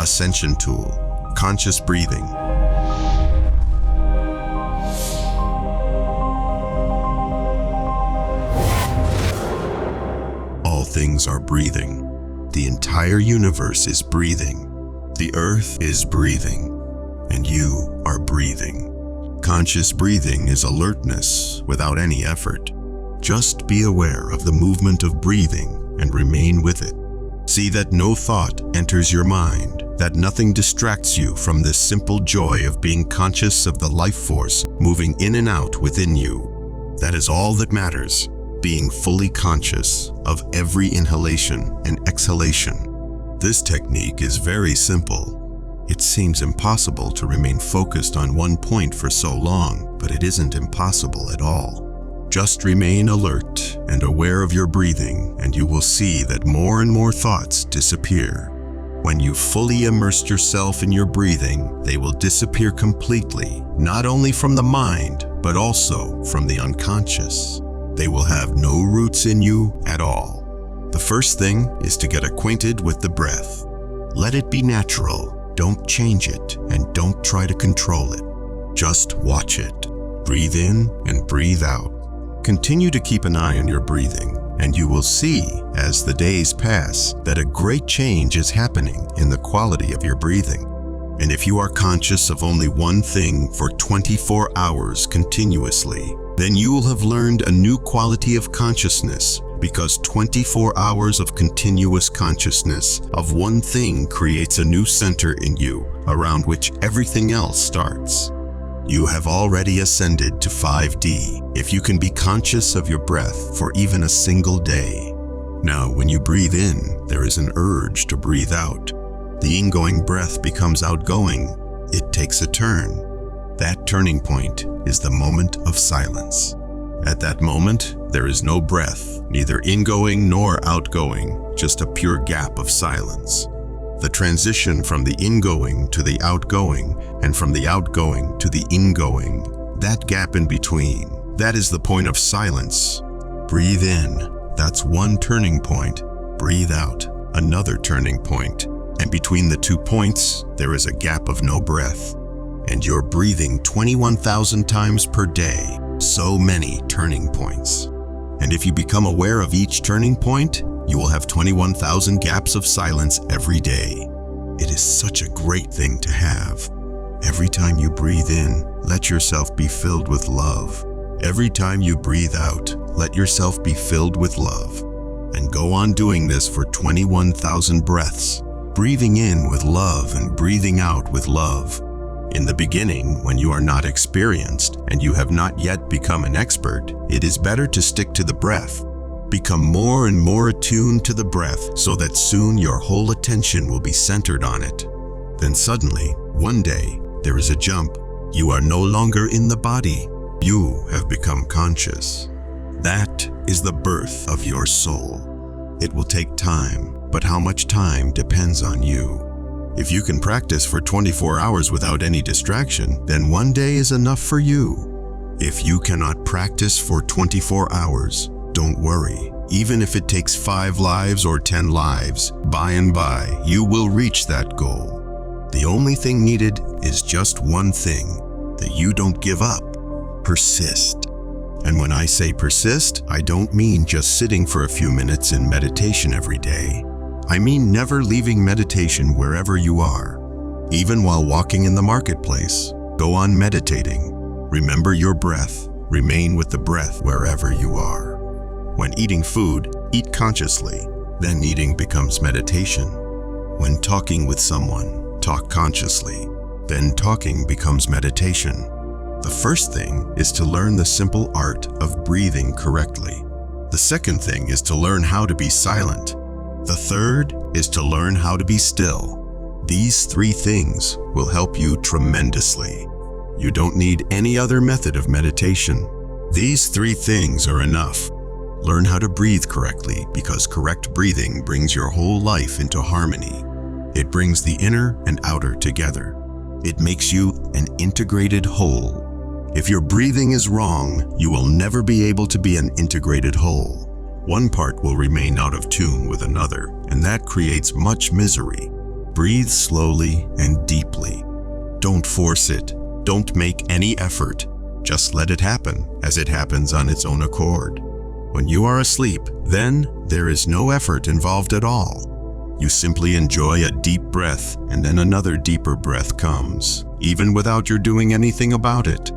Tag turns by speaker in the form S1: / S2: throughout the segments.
S1: Ascension Tool, Conscious Breathing. All things are breathing. The entire universe is breathing. The earth is breathing. And you are breathing. Conscious breathing is alertness without any effort. Just be aware of the movement of breathing and remain with it. See that no thought enters your mind, that nothing distracts you from this simple joy of being conscious of the life force moving in and out within you. That is all that matters, being fully conscious of every inhalation and exhalation. This technique is very simple. It seems impossible to remain focused on one point for so long, but it isn't impossible at all. Just remain alert and aware of your breathing, and you will see that more and more thoughts disappear. When you fully immerse yourself in your breathing, they will disappear completely, not only from the mind, but also from the unconscious. They will have no roots in you at all. The first thing is to get acquainted with the breath. Let it be natural. Don't change it, and don't try to control it. Just watch it. Breathe in and breathe out. Continue to keep an eye on your breathing, and you will see, as the days pass, that a great change is happening in the quality of your breathing. And if you are conscious of only one thing for 24 hours continuously, then you will have learned a new quality of consciousness, because 24 hours of continuous consciousness of one thing creates a new center in you around which everything else starts. You have already ascended to 5D if you can be conscious of your breath for even a single day. Now, when you breathe in, there is an urge to breathe out. The ingoing breath becomes outgoing. It takes a turn. That turning point is the moment of silence. At that moment, there is no breath, neither ingoing nor outgoing, just a pure gap of silence. The transition from the ingoing to the outgoing, and from the outgoing to the ingoing, that gap in between, that is the point of silence. Breathe in, that's one turning point. Breathe out, another turning point. And between the 2 points, there is a gap of no breath. And you're breathing 21,000 times per day, so many turning points. And if you become aware of each turning point, you will have 21,000 gaps of silence every day. It is such a great thing to have. Every time you breathe in, let yourself be filled with love. Every time you breathe out, let yourself be filled with love. And go on doing this for 21,000 breaths, breathing in with love and breathing out with love. In the beginning, when you are not experienced and you have not yet become an expert, it is better to stick to the breath. Become more and more attuned to the breath so that soon your whole attention will be centered on it. Then suddenly, one day, there is a jump. You are no longer in the body. You have become conscious. That is the birth of your soul. It will take time, but how much time depends on you. If you can practice for 24 hours without any distraction, then one day is enough for you. If you cannot practice for 24 hours, don't worry. Even if it takes 5 lives or 10 lives, by and by, you will reach that goal. The only thing needed is just one thing, that you don't give up. Persist. And when I say persist, I don't mean just sitting for a few minutes in meditation every day. I mean never leaving meditation wherever you are. Even while walking in the marketplace, go on meditating. Remember your breath. Remain with the breath wherever you are. When eating food, eat consciously. Then eating becomes meditation. When talking with someone, talk consciously. Then talking becomes meditation. The first thing is to learn the simple art of breathing correctly. The second thing is to learn how to be silent. The third is to learn how to be still. These 3 things will help you tremendously. You don't need any other method of meditation. These 3 things are enough. Learn how to breathe correctly, because correct breathing brings your whole life into harmony. It brings the inner and outer together. It makes you an integrated whole. If your breathing is wrong, you will never be able to be an integrated whole. One part will remain out of tune with another, and that creates much misery. Breathe slowly and deeply. Don't force it. Don't make any effort. Just let it happen as it happens on its own accord. When you are asleep, then there is no effort involved at all. You simply enjoy a deep breath, and then another deeper breath comes, even without your doing anything about it.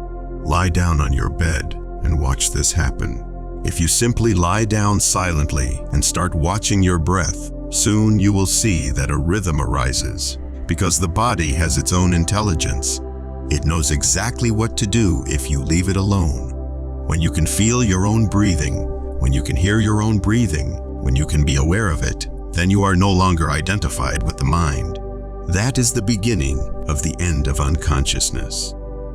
S1: Lie down on your bed and watch this happen. If you simply lie down silently and start watching your breath, soon you will see that a rhythm arises, because the body has its own intelligence. It knows exactly what to do if you leave it alone. When you can feel your own breathing, when you can hear your own breathing, when you can be aware of it, then you are no longer identified with the mind. That is the beginning of the end of unconsciousness.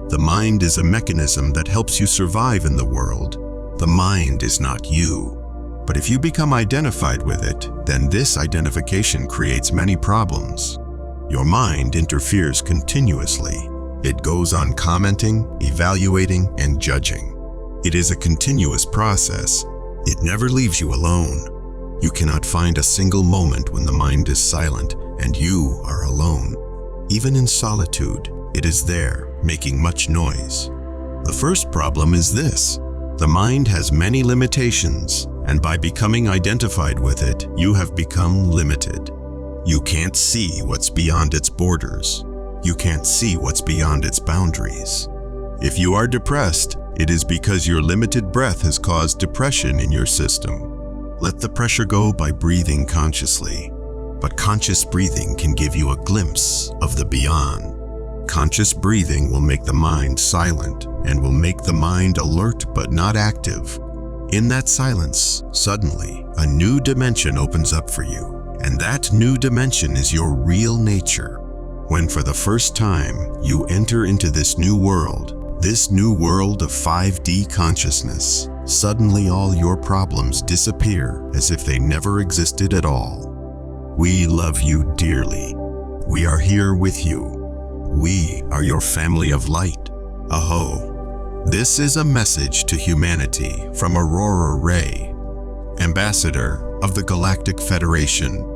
S1: The mind is a mechanism that helps you survive in the world. The mind is not you. But if you become identified with it, then this identification creates many problems. Your mind interferes continuously. It goes on commenting, evaluating, and judging. It is a continuous process. It never leaves you alone. You cannot find a single moment when the mind is silent and you are alone. Even in solitude, it is there, making much noise. The first problem is this: the mind has many limitations, and by becoming identified with it, you have become limited. You can't see what's beyond its borders. You can't see what's beyond its boundaries. If you are depressed, it is because your limited breath has caused depression in your system. Let the pressure go by breathing consciously. But conscious breathing can give you a glimpse of the beyond. Conscious breathing will make the mind silent and will make the mind alert but not active. In that silence, suddenly, a new dimension opens up for you, and that new dimension is your real nature. When for the first time you enter into this new world of 5D consciousness, suddenly all your problems disappear as if they never existed at all. We love you dearly. We are here with you. We are your family of light. Aho. This is a message to humanity from Aurora Ray, Ambassador of the Galactic Federation.